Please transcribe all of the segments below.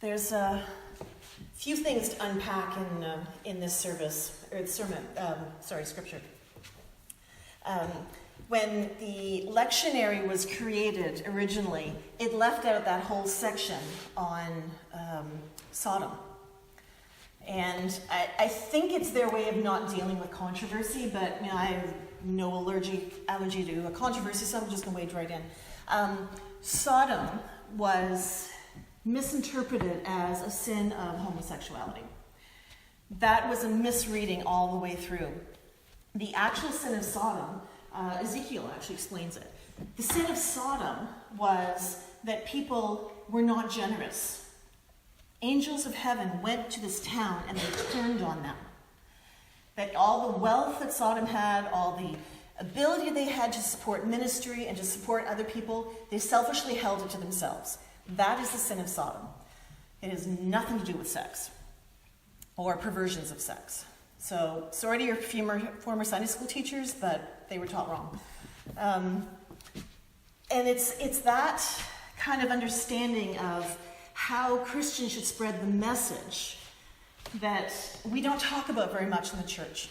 There's a few things to unpack in this service, or sermon, scripture. When the lectionary was created originally, it left out that whole section on Sodom. And I think it's their way of not dealing with controversy, but I have no allergy to a controversy, so I'm just going to wade right in. Sodom was misinterpreted as a sin of homosexuality. That was a misreading all the way through. The actual sin of Sodom, Ezekiel actually explains it. The sin of Sodom was that people were not generous. Angels of heaven went to this town and they turned on them. That all the wealth that Sodom had, all the ability they had to support ministry and to support other people, they selfishly held it to themselves. That is the sin of Sodom. It has nothing to do with sex or perversions of sex. So, sorry to your former Sunday school teachers, but they were taught wrong. And it's that kind of understanding of how Christians should spread the message that we don't talk about very much in the church.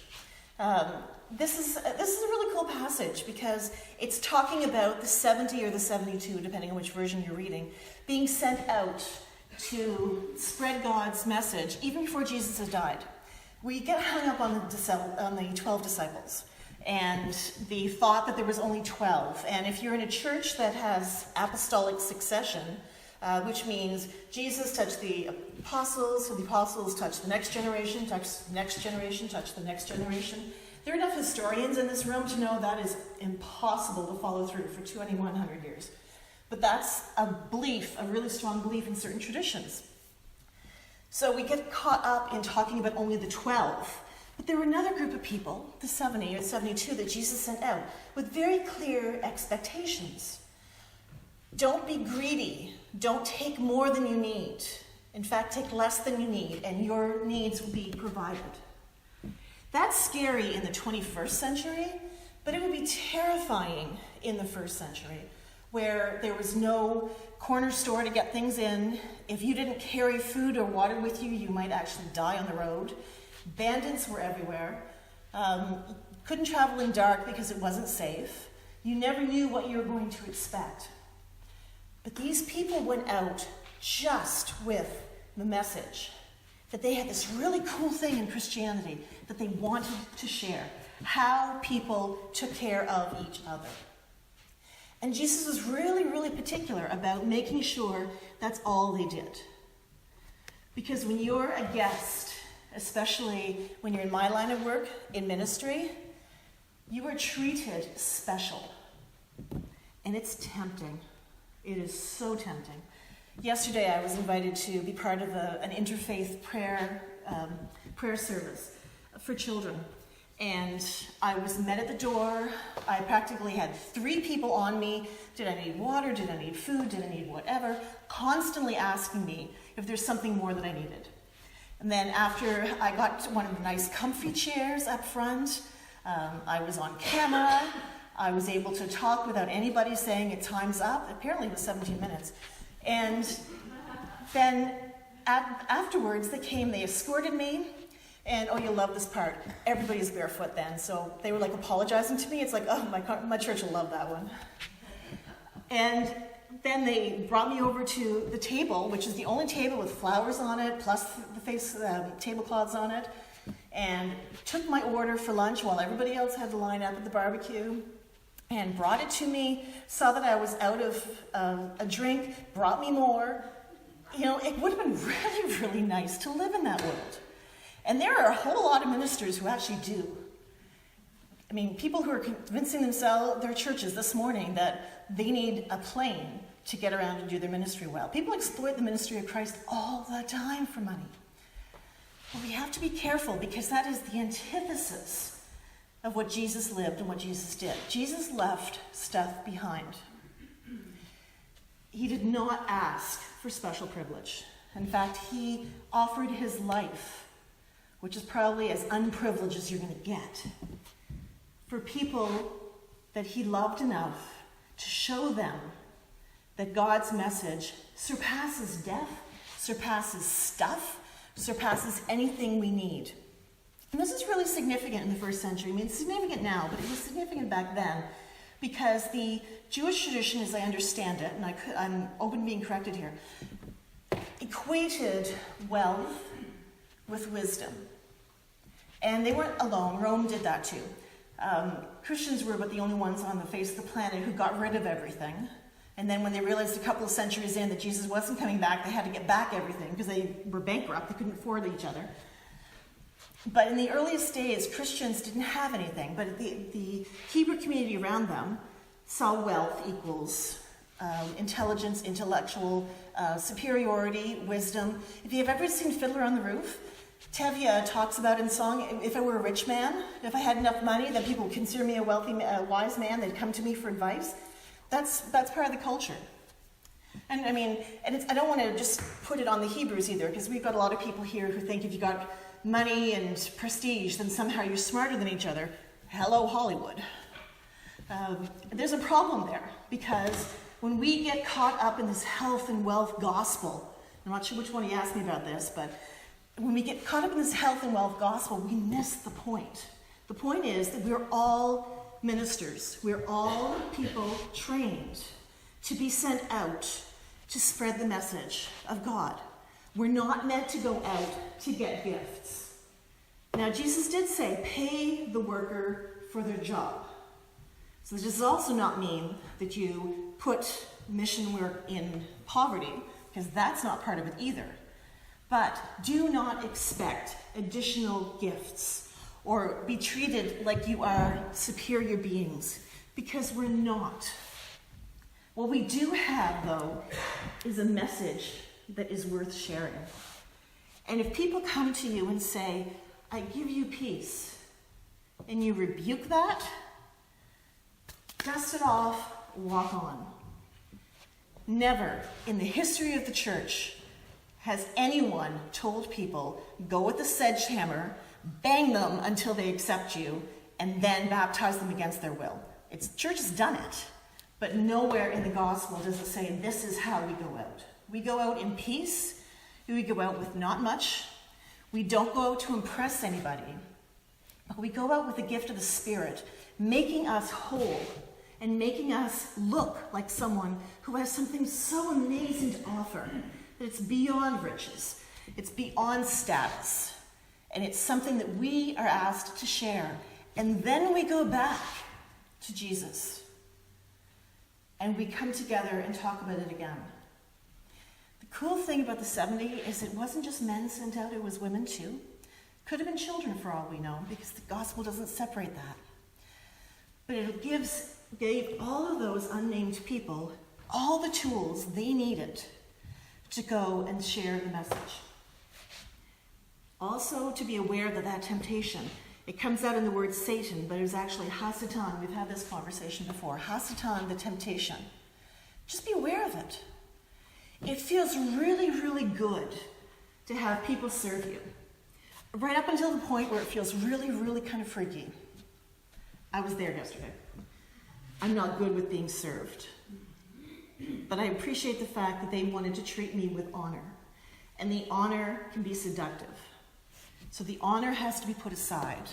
This is a really cool passage because it's talking about the 70 or the 72, depending on which version you're reading, being sent out to spread God's message even before Jesus had died. We get hung up on the 12 disciples and the thought that there was only 12. And if you're in a church that has apostolic succession, which means Jesus touched the apostles, so the apostles touched the next generation, touched the next generation, touched the next generation. There are enough historians in this room to know that is impossible to follow through for 2,100 years. But that's a belief, a really strong belief in certain traditions. So we get caught up in talking about only the 12. But there were another group of people, the 70 or 72, that Jesus sent out with very clear expectations. Don't be greedy. Don't take more than you need. In fact, take less than you need, and your needs will be provided. That's scary in the 21st century, but it would be terrifying in the first century, where there was no corner store to get things in. If you didn't carry food or water with you, you might actually die on the road. Bandits were everywhere. Couldn't travel in dark because it wasn't safe. You never knew what you were going to expect. But these people went out just with the message that they had this really cool thing in Christianity that they wanted to share, how people took care of each other. And Jesus was really, really particular about making sure that's all they did. Because when you're a guest, especially when you're in my line of work, in ministry, you are treated special. And it's tempting. It is so tempting. Yesterday, I was invited to be part of an interfaith prayer service for children. And I was met at the door. I practically had 3 people on me. Did I need water? Did I need food? Did I need whatever? Constantly asking me if there's something more that I needed. And then after I got one of the nice comfy chairs up front, I was on camera. I was able to talk without anybody saying it time's up. Apparently it was 17 minutes. And then afterwards they came, they escorted me. And oh, you'll love this part. Everybody's barefoot then. So they were like apologizing to me. It's like, oh, my church will love that one. And then they brought me over to the table, which is the only table with flowers on it, plus the face tablecloths on it. And took my order for lunch while everybody else had to line up at the barbecue. And brought it to me, saw that I was out of a drink, brought me more. It would have been really, really nice to live in that world. And there are a whole lot of ministers who actually do. I mean, people who are convincing their churches this morning that they need a plane to get around and do their ministry well. People exploit the ministry of Christ all the time for money. But we have to be careful because that is the antithesis of what Jesus lived and what Jesus did. Jesus left stuff behind. He did not ask for special privilege. In fact, he offered his life, which is probably as unprivileged as you're going to get, for people that he loved enough to show them that God's message surpasses death surpasses stuff, surpasses anything we need. And this is really significant in the first century. I mean, it's significant now, but it was significant back then because the Jewish tradition, as I understand it, and I'm open to being corrected here, equated wealth with wisdom. And they weren't alone. Rome did that too. Christians were about the only ones on the face of the planet who got rid of everything. And then when they realized a couple of centuries in that Jesus wasn't coming back, they had to get back everything because they were bankrupt. They couldn't afford each other. But in the earliest days, Christians didn't have anything. But the Hebrew community around them saw wealth equals intelligence, intellectual superiority, wisdom. If you've ever seen Fiddler on the Roof, Tevye talks about in song, if I were a rich man, if I had enough money, then people would consider me a wealthy, wise man. They'd come to me for advice. That's part of the culture. And I mean, I don't want to just put it on the Hebrews either, because we've got a lot of people here who think if you got money and prestige, then somehow you're smarter than each other. Hello, Hollywood. There's a problem there, because when we get caught up in this health and wealth gospel, I'm not sure which one of you asked me about this, but when we get caught up in this health and wealth gospel, we miss the point. The point is that we're all ministers. We're all people trained to be sent out to spread the message of God. We're not meant to go out to get gifts. Now, Jesus did say, pay the worker for their job. So this does also not mean that you put mission work in poverty, because that's not part of it either. But do not expect additional gifts or be treated like you are superior beings, because we're not. What we do have, though, is a message that is worth sharing. And if people come to you and say, I give you peace, and you rebuke that, dust it off, walk on. Never in the history of the church has anyone told people, go with the sledgehammer, bang them until they accept you, and then baptize them against their will. Church has done it, but nowhere in the gospel does it say this is how we go out. We go out in peace. We go out with not much. We don't go out to impress anybody, but we go out with the gift of the Spirit, making us whole and making us look like someone who has something so amazing to offer that it's beyond riches, it's beyond status, and it's something that we are asked to share. And then we go back to Jesus, and we come together and talk about it again. The cool thing about the 70 is it wasn't just men sent out, it was women too. Could have been children for all we know, because the gospel doesn't separate that. But it gave all of those unnamed people all the tools they needed to go and share the message. Also, to be aware that temptation, it comes out in the word Satan, but it was actually Hasatan. We've had this conversation before. Hasatan, the temptation. Just be aware of it. It feels really, really good to have people serve you. Right up until the point where it feels really, really kind of freaky. I was there yesterday. I'm not good with being served. But I appreciate the fact that they wanted to treat me with honor. And the honor can be seductive. So the honor has to be put aside.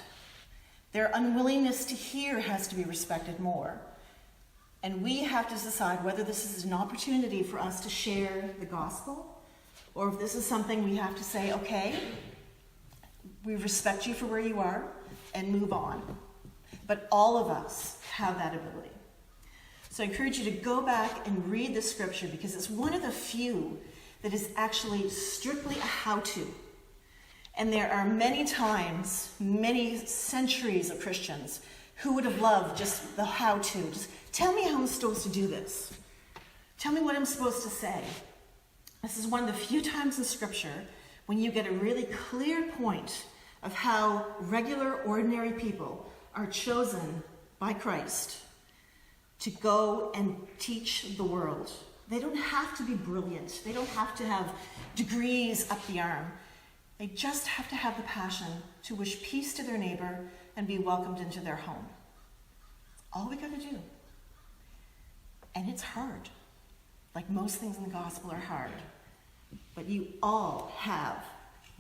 Their unwillingness to hear has to be respected more. And we have to decide whether this is an opportunity for us to share the gospel, or if this is something we have to say, okay, we respect you for where you are, and move on. But all of us have that ability. So I encourage you to go back and read the scripture, because it's one of the few that is actually strictly a how-to. And there are many times, many centuries of Christians who would have loved just the how-to. Just tell me how I'm supposed to do this. Tell me what I'm supposed to say. This is one of the few times in scripture when you get a really clear point of how regular, ordinary people are chosen by Christ to go and teach the world. They don't have to be brilliant. They don't have to have degrees up the arm. They just have to have the passion to wish peace to their neighbor and be welcomed into their home. All we got to do. And it's hard. Like most things in the gospel are hard. But you all have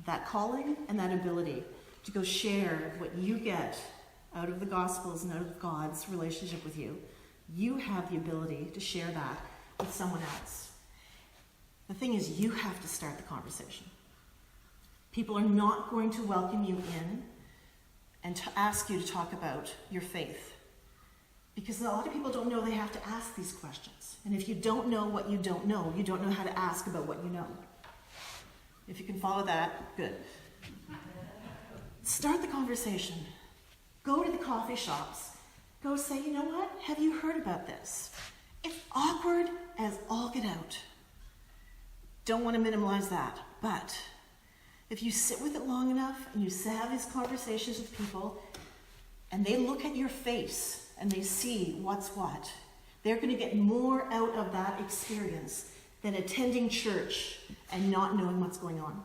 that calling and that ability to go share what you get out of the Gospels and out of God's relationship with you. You have the ability to share that with someone else. The thing is, you have to start the conversation. People are not going to welcome you in and to ask you to talk about your faith, because a lot of people don't know they have to ask these questions. And if you don't know what you don't know how to ask about what you know. If you can follow that, good. Start the conversation. Go to the coffee shops. Go say, you know what? Have you heard about this? It's awkward as all get out. Don't want to minimize that. But if you sit with it long enough and you have these conversations with people and they look at your face and they see what's what, they're going to get more out of that experience than attending church and not knowing what's going on.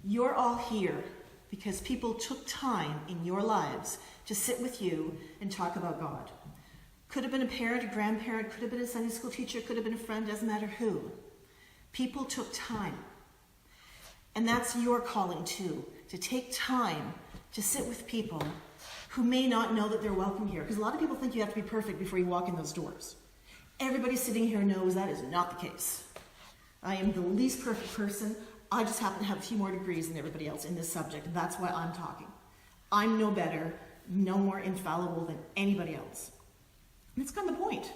You're all here because people took time in your lives to sit with you and talk about God. Could have been a parent, a grandparent, could have been a Sunday school teacher, could have been a friend, doesn't matter who. People took time. And that's your calling too, to take time to sit with people who may not know that they're welcome here. Because a lot of people think you have to be perfect before you walk in those doors. Everybody sitting here knows that is not the case. I am the least perfect person. I just happen to have a few more degrees than everybody else in this subject. That's why I'm talking. I'm no better, no more infallible than anybody else. And that's kind of the point.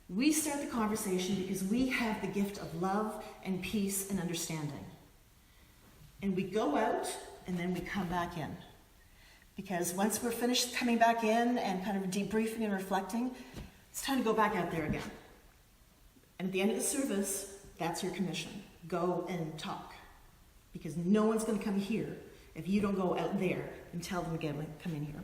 We start the conversation because we have the gift of love and peace and understanding. And we go out and then we come back in. Because once we're finished coming back in and kind of debriefing and reflecting, it's time to go back out there again. And at the end of the service, that's your commission. Go and talk. Because no one's going to come here if you don't go out there and tell them again, come in here.